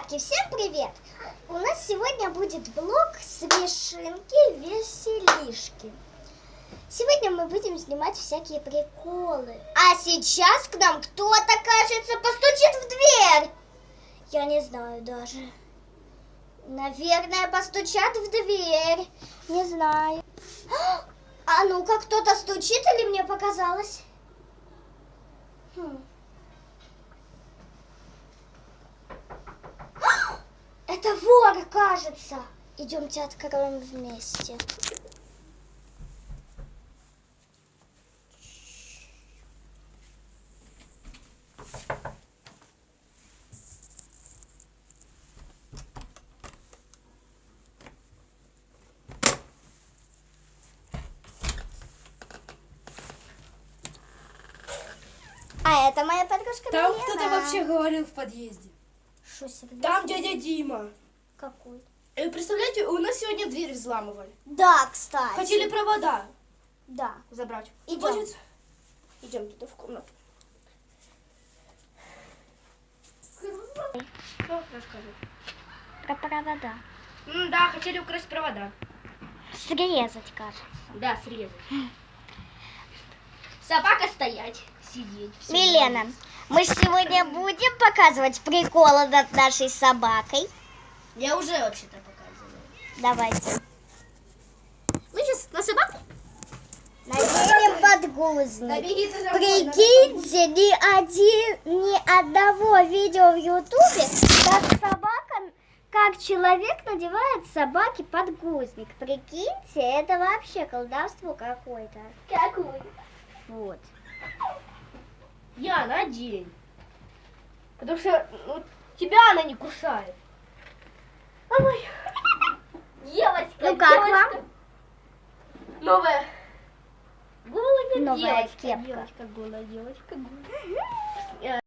Ребятки, всем привет! У нас сегодня будет влог смешинки-веселишки. Сегодня мы будем снимать всякие приколы. А сейчас к нам кто-то, кажется, постучит в дверь. Я не знаю даже. Наверное, постучат в дверь. Не знаю. А ну-ка, кто-то стучит или мне показалось? Это вор, кажется. Идемте откроем вместе. А это моя подружка Там Милена. кто-то вообще говорил в подъезде. Что, серьезно? Там дядя Дима. Какой? Представляете, у нас сегодня дверь взламывали. Да, кстати. Хотели провода Да. забрать. Идем. Идем туда в комнату. Что расскажи? Про провода. Да, хотели украсть провода. Срезать, кажется. Да, срезать. Собака стоять, сидеть. всё Милена, нравится. мы сегодня будем показывать приколы над нашей собакой. Я уже вообще-то показываю. Давайте. Мы сейчас на собаку? Наденем подгузник. Да, беги ты за мной, Прикиньте, ни одного видео в Ютубе, как человек надевает собаке подгузник. Прикиньте, это вообще колдовство какое-то. Какой? Вот. Я надень. Потому что тебя она не кусает. Ой. Девочка, Ну как девочка. вам? Новая. Голая Новая девочка. кепка. Девочка, голая девочка. Голая.